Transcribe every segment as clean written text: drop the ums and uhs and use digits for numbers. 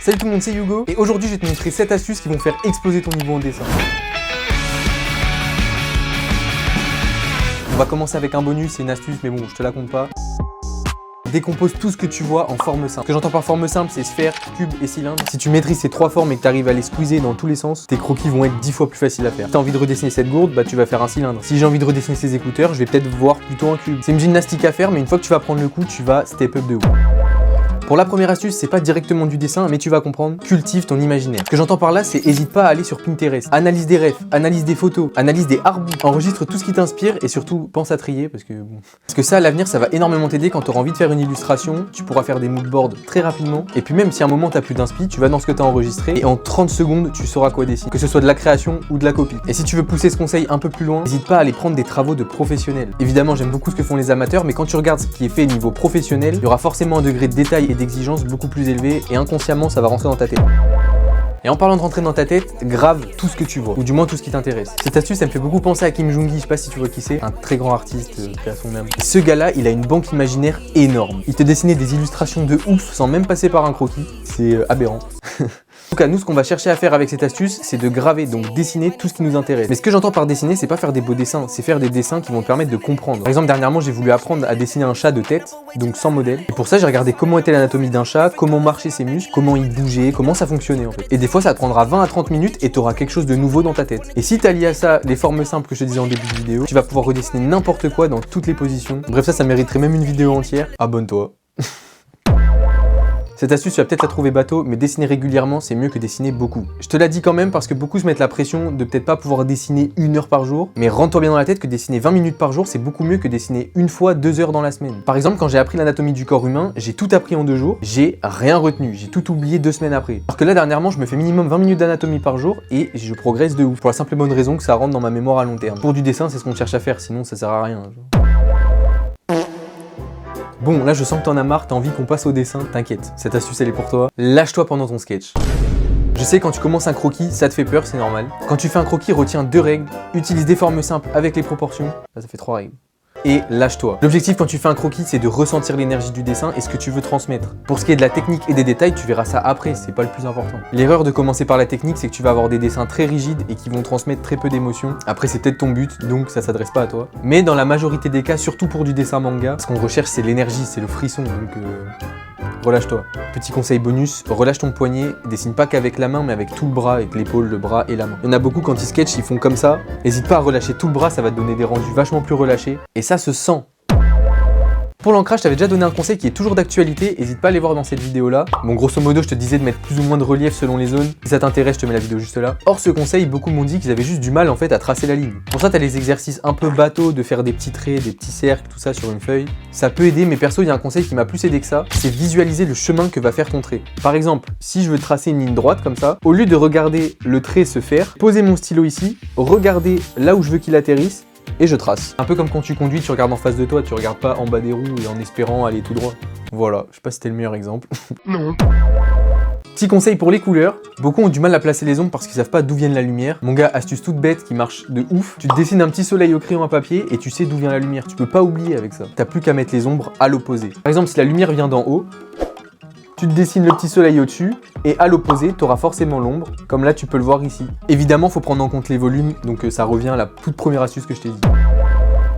Salut tout le monde, c'est Hugo et aujourd'hui je vais te montrer 7 astuces qui vont faire exploser ton niveau en dessin. On va commencer avec un bonus, c'est une astuce mais bon je te la compte pas. Décompose tout ce que tu vois en forme simple. Ce que j'entends par forme simple, c'est sphère, cube et cylindre. Si tu maîtrises ces trois formes et que tu arrives à les squeezer dans tous les sens, tes croquis vont être 10 fois plus faciles à faire. Si tu as envie de redessiner cette gourde, bah tu vas faire un cylindre. Si j'ai envie de redessiner ces écouteurs, je vais peut-être voir plutôt un cube. C'est une gymnastique à faire, mais une fois que tu vas prendre le coup, tu vas step up de ouf. Pour la première astuce, c'est pas directement du dessin, mais tu vas comprendre, cultive ton imaginaire. Ce que j'entends par là, c'est hésite pas à aller sur Pinterest. Analyse des refs, analyse des photos, analyse des artbooks, enregistre tout ce qui t'inspire et surtout pense à trier parce que ça, à l'avenir, ça va énormément t'aider quand tu auras envie de faire une illustration. Tu pourras faire des moodboards très rapidement. Et puis même si à un moment t'as plus d'inspi, tu vas dans ce que t'as enregistré et en 30 secondes, tu sauras quoi dessiner. Que ce soit de la création ou de la copie. Et si tu veux pousser ce conseil un peu plus loin, n'hésite pas à aller prendre des travaux de professionnels. Évidemment, j'aime beaucoup ce que font les amateurs, mais quand tu regardes ce qui est fait au niveau professionnel, il y aura forcément un degré de détail et d'exigence beaucoup plus élevé et inconsciemment ça va rentrer dans ta tête. Et en parlant de rentrer dans ta tête, grave tout ce que tu vois, ou du moins tout ce qui t'intéresse. Cette astuce, ça me fait beaucoup penser à Kim Jong-gi, je sais pas si tu vois qui c'est, un très grand artiste, à son âme. Ce gars-là, il a une banque imaginaire énorme. Il te dessinait des illustrations de ouf sans même passer par un croquis, c'est aberrant. En tout cas, nous, ce qu'on va chercher à faire avec cette astuce, c'est de graver, donc dessiner tout ce qui nous intéresse. Mais ce que j'entends par dessiner, c'est pas faire des beaux dessins, c'est faire des dessins qui vont te permettre de comprendre. Par exemple, dernièrement, j'ai voulu apprendre à dessiner un chat de tête, donc sans modèle. Et pour ça, j'ai regardé comment était l'anatomie d'un chat, comment marchaient ses muscles, comment il bougeait, comment ça fonctionnait en fait. Et des fois, ça te prendra 20 à 30 minutes et t'auras quelque chose de nouveau dans ta tête. Et si t'as lié à ça les formes simples que je te disais en début de vidéo, tu vas pouvoir redessiner n'importe quoi dans toutes les positions. Bref, ça mériterait même une vidéo entière. Abonne-toi. Cette astuce, tu vas peut-être la trouver bateau, mais dessiner régulièrement, c'est mieux que dessiner beaucoup. Je te la dis quand même parce que beaucoup se mettent la pression de peut-être pas pouvoir dessiner 1 heure par jour, mais rentre-toi bien dans la tête que dessiner 20 minutes par jour, c'est beaucoup mieux que dessiner une fois 2 heures dans la semaine. Par exemple, quand j'ai appris l'anatomie du corps humain, j'ai tout appris en 2 jours, j'ai rien retenu, j'ai tout oublié 2 semaines après. Alors que là, dernièrement, je me fais minimum 20 minutes d'anatomie par jour et je progresse de ouf, pour la simple et bonne raison que ça rentre dans ma mémoire à long terme. Pour du dessin, c'est ce qu'on cherche à faire, sinon ça sert à rien. Bon, là je sens que t'en as marre, t'as envie qu'on passe au dessin, t'inquiète, cette astuce elle est pour toi. Lâche-toi pendant ton sketch. Je sais, quand tu commences un croquis, ça te fait peur, c'est normal. Quand tu fais un croquis, retiens 2 règles. Utilise des formes simples avec les proportions. Là, ça fait 3 règles. Et lâche-toi. L'objectif quand tu fais un croquis, c'est de ressentir l'énergie du dessin et ce que tu veux transmettre. Pour ce qui est de la technique et des détails, tu verras ça après, c'est pas le plus important. L'erreur de commencer par la technique, c'est que tu vas avoir des dessins très rigides et qui vont transmettre très peu d'émotions. Après, c'est peut-être ton but, donc ça s'adresse pas à toi. Mais dans la majorité des cas, surtout pour du dessin manga, ce qu'on recherche, c'est l'énergie, c'est le frisson, donc relâche-toi. Petit conseil bonus, relâche ton poignet, dessine pas qu'avec la main, mais avec tout le bras, avec l'épaule, le bras et la main. Il y en a beaucoup quand ils sketchent, ils font comme ça. N'hésite pas à relâcher tout le bras, ça va te donner des rendus vachement plus relâchés. Et ça se sent. Pour l'ancrage, je t'avais déjà donné un conseil qui est toujours d'actualité, n'hésite pas à aller voir dans cette vidéo là. Bon, grosso modo, je te disais de mettre plus ou moins de relief selon les zones. Si ça t'intéresse, je te mets la vidéo juste là. Or, ce conseil, beaucoup m'ont dit qu'ils avaient juste du mal en fait à tracer la ligne. Pour ça, t'as les exercices un peu bateaux de faire des petits traits, des petits cercles, tout ça sur une feuille. Ça peut aider, mais perso, il y a un conseil qui m'a plus aidé que ça, c'est visualiser le chemin que va faire ton trait. Par exemple, si je veux tracer une ligne droite comme ça, au lieu de regarder le trait se faire, poser mon stylo ici, regarder là où je veux qu'il atterrisse, et je trace. Un peu comme quand tu conduis, tu regardes en face de toi, tu regardes pas en bas des roues et en espérant aller tout droit. Voilà, je sais pas si c'était le meilleur exemple. Non. Petit conseil pour les couleurs, beaucoup ont du mal à placer les ombres parce qu'ils savent pas d'où vient la lumière. Mon gars, astuce toute bête qui marche de ouf, tu te dessines un petit soleil au crayon à papier et tu sais d'où vient la lumière, tu peux pas oublier avec ça. T'as plus qu'à mettre les ombres à l'opposé. Par exemple, si la lumière vient d'en haut, tu te dessines le petit soleil au-dessus et à l'opposé, tu auras forcément l'ombre, comme là tu peux le voir ici. Évidemment, il faut prendre en compte les volumes, donc ça revient à la toute première astuce que je t'ai dit.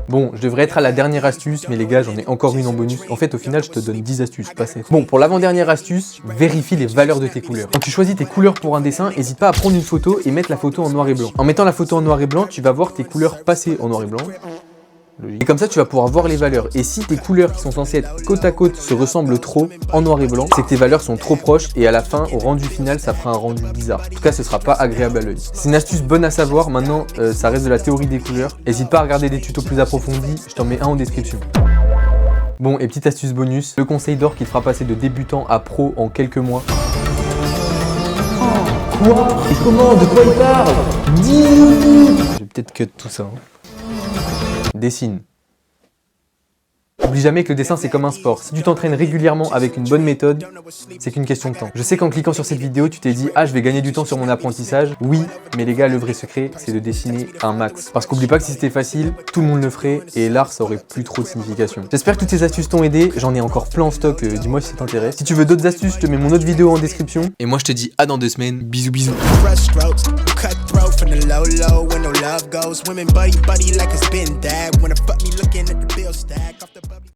Bon, je devrais être à la dernière astuce, mais les gars, j'en ai encore une en bonus. En fait, au final, je te donne 10 astuces, pas 7. Bon, pour l'avant-dernière astuce, vérifie les valeurs de tes couleurs. Quand tu choisis tes couleurs pour un dessin, n'hésite pas à prendre une photo et mettre la photo en noir et blanc. En mettant la photo en noir et blanc, tu vas voir tes couleurs passer en noir et blanc. Et comme ça, tu vas pouvoir voir les valeurs. Et si tes couleurs qui sont censées être côte à côte se ressemblent trop en noir et blanc, c'est que tes valeurs sont trop proches et à la fin, au rendu final, ça fera un rendu bizarre. En tout cas, ce sera pas agréable à l'œil. C'est une astuce bonne à savoir. Maintenant, ça reste de la théorie des couleurs. N'hésite pas à regarder des tutos plus approfondis. Je t'en mets un en description. Bon, et petite astuce bonus, le conseil d'or qui te fera passer de débutant à pro en quelques mois. Quoi? Et comment? De quoi il parle? Dis-nous! Je vais peut-être cut tout ça. Dessine. Oublie jamais que le dessin c'est comme un sport. Si tu t'entraînes régulièrement avec une bonne méthode, c'est qu'une question de temps. Je sais qu'en cliquant sur cette vidéo, tu t'es dit « Ah, je vais gagner du temps sur mon apprentissage ». Oui, mais les gars, le vrai secret, c'est de dessiner un max. Parce qu'oublie pas que si c'était facile, tout le monde le ferait et l'art, ça aurait plus trop de signification. J'espère que toutes ces astuces t'ont aidé. J'en ai encore plein en stock, dis-moi si ça t'intéresse. Si tu veux d'autres astuces, je te mets mon autre vidéo en description. Et moi, je te dis à dans 2 semaines. Bisous, bisous. From the low, low, where no love goes. Women buddy, buddy like it's been that.